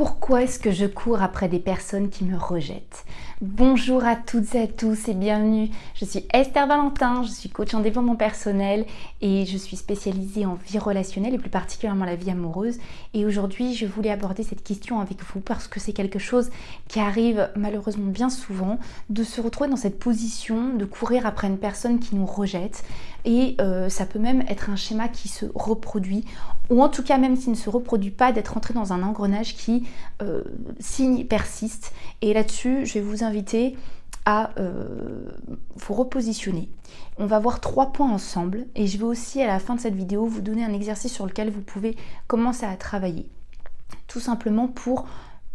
Pourquoi est-ce que je cours après des personnes qui me rejettent? Bonjour à toutes et à tous et bienvenue. Je suis Esther Valentin, je suis coach en développement personnel et je suis spécialisée en vie relationnelle et plus particulièrement la vie amoureuse. Et aujourd'hui, je voulais aborder cette question avec vous parce que c'est quelque chose qui arrive malheureusement bien souvent, de se retrouver dans cette position de courir après une personne qui nous rejette. Et ça peut même être un schéma qui se reproduit, ou en tout cas même s'il ne se reproduit pas, d'être entré dans un engrenage qui persiste. Et là-dessus, je vais vous inviter à vous repositionner. On va voir 3 points ensemble et je vais aussi à la fin de cette vidéo vous donner un exercice sur lequel vous pouvez commencer à travailler. Tout simplement pour,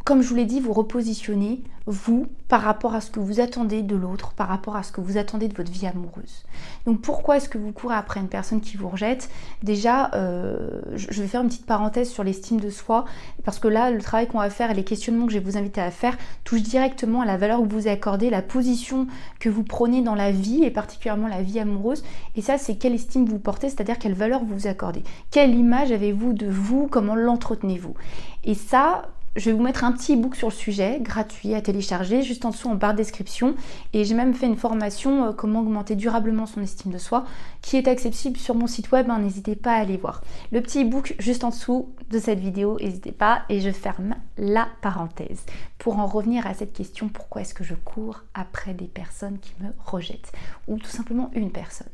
comme je vous l'ai dit, vous repositionner, vous, par rapport à ce que vous attendez de l'autre, par rapport à ce que vous attendez de votre vie amoureuse. Donc pourquoi est-ce que vous courez après une personne qui vous rejette? Déjà, je vais faire une petite parenthèse sur l'estime de soi, parce que là, le travail qu'on va faire et les questionnements que je vais vous inviter à faire touchent directement à la valeur que vous accordez, la position que vous prenez dans la vie, et particulièrement la vie amoureuse. Et ça, c'est quelle estime vous portez, c'est-à-dire quelle valeur vous accordez. Quelle image avez-vous de vous, comment l'entretenez-vous? Et ça, je vais vous mettre un petit e-book sur le sujet, gratuit à télécharger, juste en dessous en barre de description. Et j'ai même fait une formation comment augmenter durablement son estime de soi, qui est accessible sur mon site web, n'hésitez pas à aller voir. Le petit e-book juste en dessous de cette vidéo, n'hésitez pas. Et je ferme la parenthèse pour en revenir à cette question, pourquoi est-ce que je cours après des personnes qui me rejettent? Ou tout simplement une personne.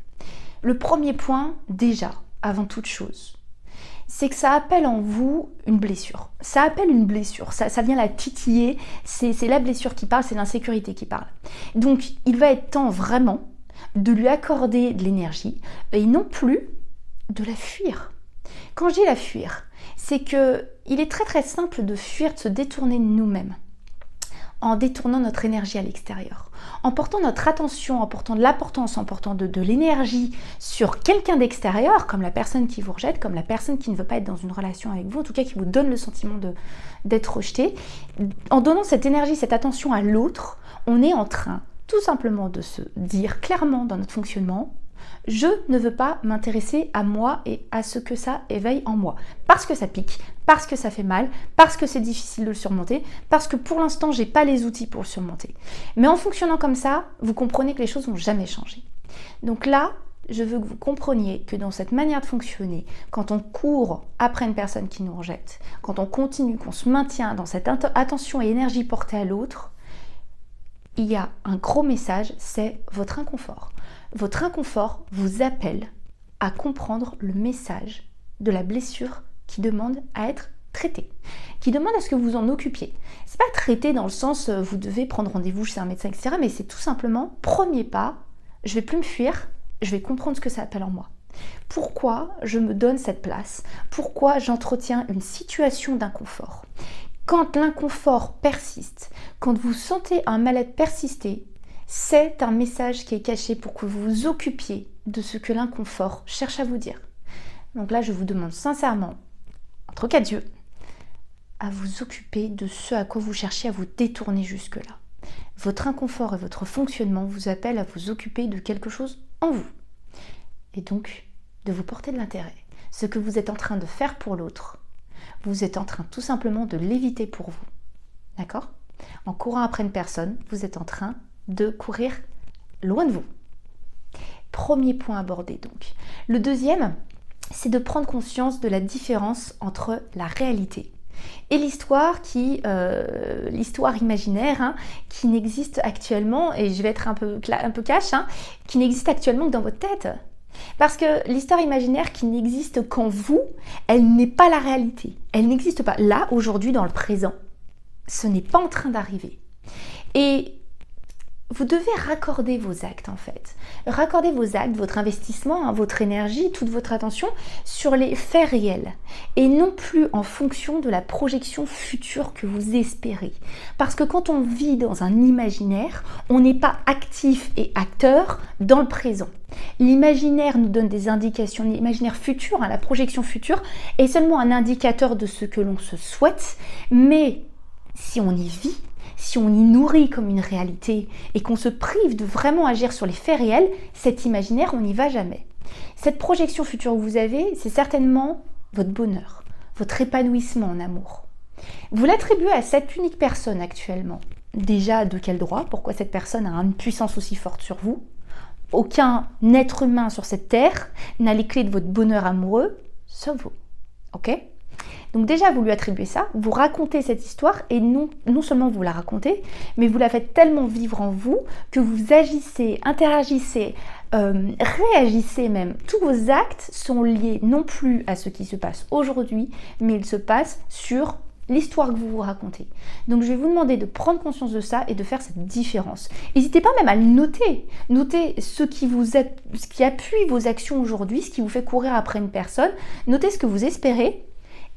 Le premier point, déjà, avant toute chose, c'est que ça appelle en vous une blessure. Ça appelle une blessure, ça vient la titiller, c'est la blessure qui parle, c'est l'insécurité qui parle. Donc il va être temps vraiment de lui accorder de l'énergie et non plus de la fuir. Quand je dis la fuir, c'est que il est très très simple de fuir, de se détourner de nous-mêmes, en détournant notre énergie à l'extérieur, en portant notre attention, en portant de l'importance, en portant de l'énergie sur quelqu'un d'extérieur, comme la personne qui vous rejette, comme la personne qui ne veut pas être dans une relation avec vous, en tout cas qui vous donne le sentiment d'être rejeté. En donnant cette énergie, cette attention à l'autre, on est en train tout simplement de se dire clairement dans notre fonctionnement: je ne veux pas m'intéresser à moi et à ce que ça éveille en moi. Parce que ça pique, parce que ça fait mal, parce que c'est difficile de le surmonter, parce que pour l'instant, j'ai pas les outils pour le surmonter. Mais en fonctionnant comme ça, vous comprenez que les choses vont jamais changer. Donc là, je veux que vous compreniez que dans cette manière de fonctionner, quand on court après une personne qui nous rejette, quand on continue, qu'on se maintient dans cette attention et énergie portée à l'autre, il y a un gros message, c'est votre inconfort. Votre inconfort vous appelle à comprendre le message de la blessure qui demande à être traitée, qui demande à ce que vous en occupiez. C'est pas traité dans le sens vous devez prendre rendez-vous chez un médecin, etc. Mais c'est tout simplement, premier pas, je vais plus me fuir, je vais comprendre ce que ça appelle en moi. Pourquoi je me donne cette place? Pourquoi j'entretiens une situation d'inconfort? Quand l'inconfort persiste, quand vous sentez un mal-être persister, c'est un message qui est caché pour que vous vous occupiez de ce que l'inconfort cherche à vous dire. Donc là, je vous demande sincèrement, entre quatre yeux, à vous occuper de ce à quoi vous cherchez à vous détourner jusque-là. Votre inconfort et votre fonctionnement vous appellent à vous occuper de quelque chose en vous. Et donc, de vous porter de l'intérêt. Ce que vous êtes en train de faire pour l'autre, vous êtes en train tout simplement de l'éviter pour vous. D'accord? En courant après une personne, vous êtes en train de courir loin de vous. Premier point abordé donc. Le deuxième, c'est de prendre conscience de la différence entre la réalité et l'histoire imaginaire qui n'existe actuellement, et je vais être un peu cash, qui n'existe actuellement que dans votre tête. Parce que l'histoire imaginaire qui n'existe qu'en vous, elle n'est pas la réalité. Elle n'existe pas. Là, aujourd'hui, dans le présent, ce n'est pas en train d'arriver. Et vous devez raccorder vos actes en fait. Raccorder vos actes, votre investissement, votre énergie, toute votre attention sur les faits réels. Et non plus en fonction de la projection future que vous espérez. Parce que quand on vit dans un imaginaire, on n'est pas actif et acteur dans le présent. L'imaginaire nous donne des indications, l'imaginaire futur, la projection future, est seulement un indicateur de ce que l'on se souhaite, mais si on y vit, si on y nourrit comme une réalité et qu'on se prive de vraiment agir sur les faits réels, cet imaginaire, on n'y va jamais. Cette projection future que vous avez, c'est certainement votre bonheur, votre épanouissement en amour. Vous l'attribuez à cette unique personne actuellement. Déjà, de quel droit? Pourquoi cette personne a une puissance aussi forte sur vous? Aucun être humain sur cette terre n'a les clés de votre bonheur amoureux, sauf vous. Ok? Donc déjà, vous lui attribuez ça, vous racontez cette histoire et non seulement vous la racontez, mais vous la faites tellement vivre en vous que vous agissez, interagissez, réagissez même. Tous vos actes sont liés non plus à ce qui se passe aujourd'hui, mais ils se passent sur l'histoire que vous vous racontez. Donc je vais vous demander de prendre conscience de ça et de faire cette différence. N'hésitez pas même à le noter. Notez ce qui appuie vos actions aujourd'hui, ce qui vous fait courir après une personne. Notez ce que vous espérez.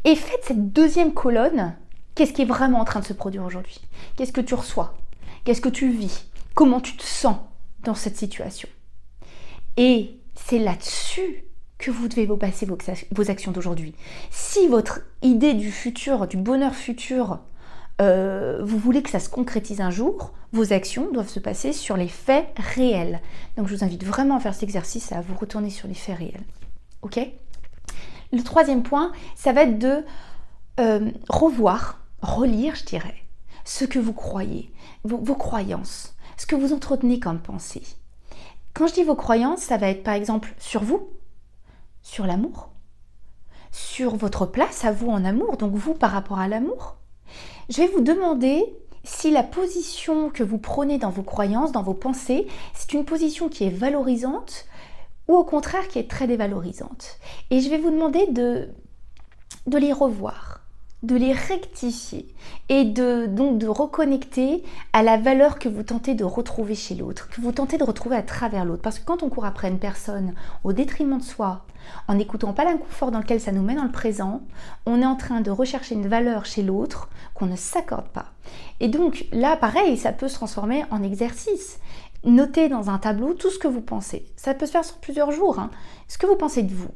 Et faites cette deuxième colonne, qu'est-ce qui est vraiment en train de se produire aujourd'hui? Qu'est-ce que tu reçois? Qu'est-ce que tu vis? Comment tu te sens dans cette situation? Et c'est là-dessus que vous devez vous passer vos actions d'aujourd'hui. Si votre idée du futur, du bonheur futur, vous voulez que ça se concrétise un jour, vos actions doivent se passer sur les faits réels. Donc je vous invite vraiment à faire cet exercice et à vous retourner sur les faits réels. Ok? Le troisième point, ça va être de relire, je dirais, ce que vous croyez, vos croyances, ce que vous entretenez comme pensée. Quand je dis vos croyances, ça va être par exemple sur vous, sur l'amour, sur votre place à vous en amour, donc vous par rapport à l'amour. Je vais vous demander si la position que vous prenez dans vos croyances, dans vos pensées, c'est une position qui est valorisante, ou au contraire qui est très dévalorisante. Et je vais vous demander de les revoir, de les rectifier et donc de reconnecter à la valeur que vous tentez de retrouver chez l'autre, que vous tentez de retrouver à travers l'autre. Parce que quand on court après une personne au détriment de soi, en n'écoutant pas l'inconfort dans lequel ça nous met dans le présent, on est en train de rechercher une valeur chez l'autre qu'on ne s'accorde pas. Et donc là, pareil, ça peut se transformer en exercice. Notez dans un tableau tout ce que vous pensez. Ça peut se faire sur plusieurs jours. Ce que vous pensez de vous.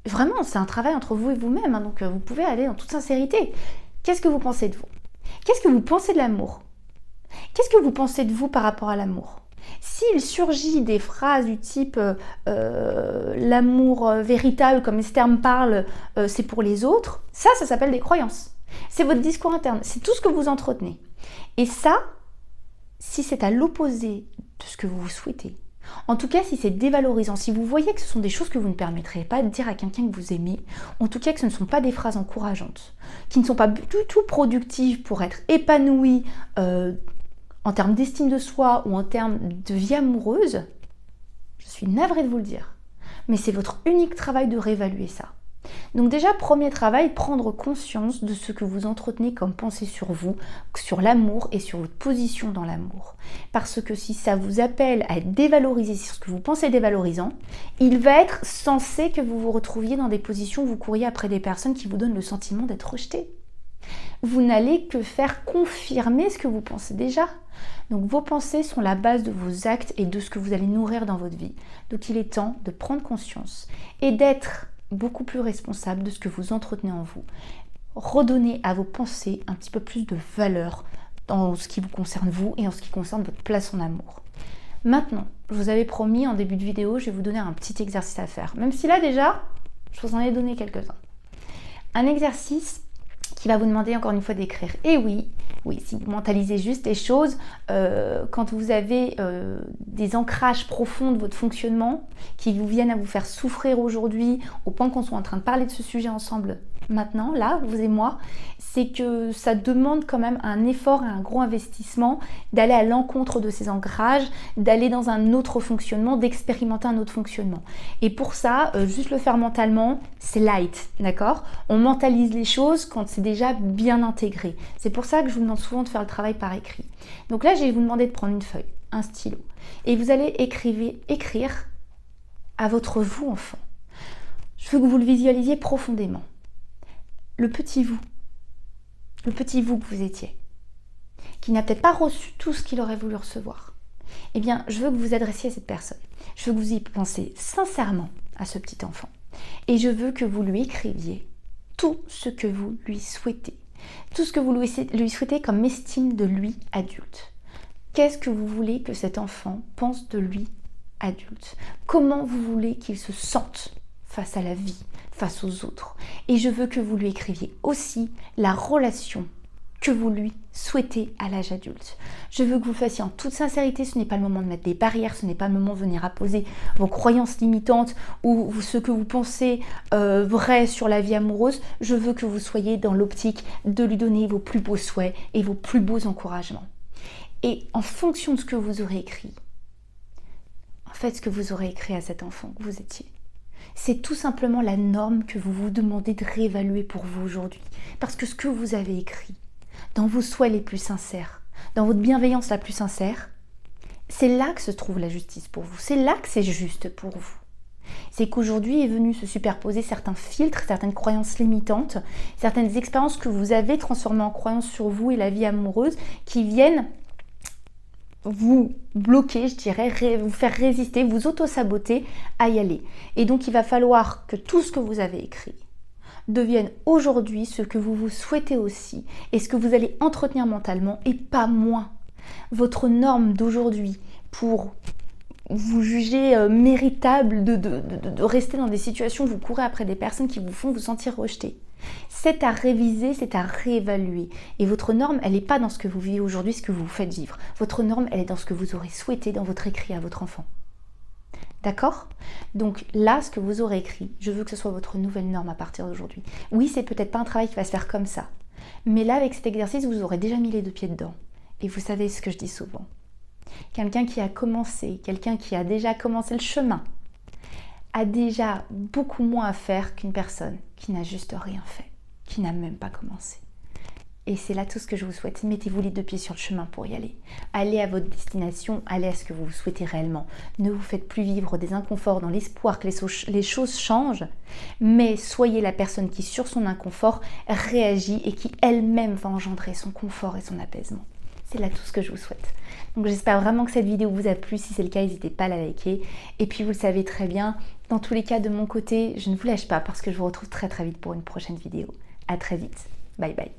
Vraiment, c'est un travail entre vous et vous-même. Donc, vous pouvez aller en toute sincérité. Qu'est-ce que vous pensez de vous? Qu'est-ce que vous pensez de l'amour? Qu'est-ce que vous pensez de vous par rapport à l'amour? S'il surgit des phrases du type l'amour véritable, comme Esther me parle, c'est pour les autres, ça s'appelle des croyances. C'est votre discours interne. C'est tout ce que vous entretenez. Et ça, si c'est à l'opposé de ce que vous souhaitez, en tout cas si c'est dévalorisant, si vous voyez que ce sont des choses que vous ne permettrez pas de dire à quelqu'un que vous aimez, en tout cas que ce ne sont pas des phrases encourageantes, qui ne sont pas du tout productives pour être épanoui en termes d'estime de soi ou en termes de vie amoureuse, je suis navrée de vous le dire, mais c'est votre unique travail de réévaluer ça. Donc déjà, premier travail, prendre conscience de ce que vous entretenez comme pensée sur vous, sur l'amour et sur votre position dans l'amour. Parce que si ça vous appelle à être dévalorisé sur ce que vous pensez dévalorisant, il va être censé que vous vous retrouviez dans des positions où vous couriez après des personnes qui vous donnent le sentiment d'être rejetées. Vous n'allez que faire confirmer ce que vous pensez déjà. Donc vos pensées sont la base de vos actes et de ce que vous allez nourrir dans votre vie. Donc il est temps de prendre conscience et d'être beaucoup plus responsable de ce que vous entretenez en vous. Redonnez à vos pensées un petit peu plus de valeur dans ce qui vous concerne vous et en ce qui concerne votre place en amour. Maintenant, je vous avais promis en début de vidéo, je vais vous donner un petit exercice à faire. Même si là déjà, je vous en ai donné quelques-uns. Un exercice qui va vous demander encore une fois d'écrire. Et oui, si vous mentalisez juste les choses, quand vous avez des ancrages profonds de votre fonctionnement qui vous viennent à vous faire souffrir aujourd'hui, au point qu'on soit en train de parler de ce sujet ensemble maintenant, là, vous et moi, c'est que ça demande quand même un effort et un gros investissement d'aller à l'encontre de ces ancrages, d'aller dans un autre fonctionnement, d'expérimenter un autre fonctionnement. Et pour ça, juste le faire mentalement, c'est light, d'accord? On mentalise les choses quand c'est déjà bien intégré. C'est pour ça que je vous demande souvent de faire le travail par écrit. Donc là, je vais vous demander de prendre une feuille, un stylo, et vous allez écrire à votre vous enfant. Je veux que vous le visualisiez profondément. Le petit vous que vous étiez, qui n'a peut-être pas reçu tout ce qu'il aurait voulu recevoir, eh bien, je veux que vous adressiez à cette personne. Je veux que vous y pensiez sincèrement à ce petit enfant. Et je veux que vous lui écriviez tout ce que vous lui souhaitez. Tout ce que vous lui souhaitez comme estime de lui adulte. Qu'est-ce que vous voulez que cet enfant pense de lui adulte? Comment vous voulez qu'il se sente face à la vie, face aux autres? Et je veux que vous lui écriviez aussi la relation que vous lui souhaitez à l'âge adulte. Je veux que vous fassiez en toute sincérité, ce n'est pas le moment de mettre des barrières, ce n'est pas le moment de venir apposer vos croyances limitantes ou ce que vous pensez vrai sur la vie amoureuse. Je veux que vous soyez dans l'optique de lui donner vos plus beaux souhaits et vos plus beaux encouragements. Et en fonction de ce que vous aurez écrit, en fait ce que vous aurez écrit à cet enfant que vous étiez, c'est tout simplement la norme que vous vous demandez de réévaluer pour vous aujourd'hui. Parce que ce que vous avez écrit, dans vos souhaits les plus sincères, dans votre bienveillance la plus sincère, c'est là que se trouve la justice pour vous. C'est là que c'est juste pour vous. C'est qu'aujourd'hui est venu se superposer certains filtres, certaines croyances limitantes, certaines expériences que vous avez transformées en croyances sur vous et la vie amoureuse qui viennent vous bloquer, je dirais, vous faire résister, vous auto-saboter à y aller. Et donc il va falloir que tout ce que vous avez écrit devienne aujourd'hui ce que vous vous souhaitez aussi et ce que vous allez entretenir mentalement et pas moins. Votre norme d'aujourd'hui pour vous juger méritable de rester dans des situations où vous courez après des personnes qui vous font vous sentir rejeté. C'est à réviser, c'est à réévaluer. Et votre norme, elle n'est pas dans ce que vous vivez aujourd'hui, ce que vous vous faites vivre. Votre norme, elle est dans ce que vous aurez souhaité dans votre écrit à votre enfant. D'accord? Donc là, ce que vous aurez écrit, je veux que ce soit votre nouvelle norme à partir d'aujourd'hui. Oui, c'est peut-être pas un travail qui va se faire comme ça. Mais là, avec cet exercice, vous aurez déjà mis les deux pieds dedans. Et vous savez ce que je dis souvent. Quelqu'un qui a commencé, quelqu'un qui a déjà commencé le chemin, a déjà beaucoup moins à faire qu'une personne qui n'a juste rien fait, qui n'a même pas commencé. Et c'est là tout ce que je vous souhaite. Mettez-vous les deux pieds sur le chemin pour y aller. Allez à votre destination, allez à ce que vous souhaitez réellement. Ne vous faites plus vivre des inconforts dans l'espoir que les choses changent, mais soyez la personne qui, sur son inconfort, réagit et qui elle-même va engendrer son confort et son apaisement. C'est là tout ce que je vous souhaite. Donc j'espère vraiment que cette vidéo vous a plu. Si c'est le cas, n'hésitez pas à la liker. Et puis vous le savez très bien, dans tous les cas de mon côté, je ne vous lâche pas parce que je vous retrouve très très vite pour une prochaine vidéo. À très vite. Bye bye.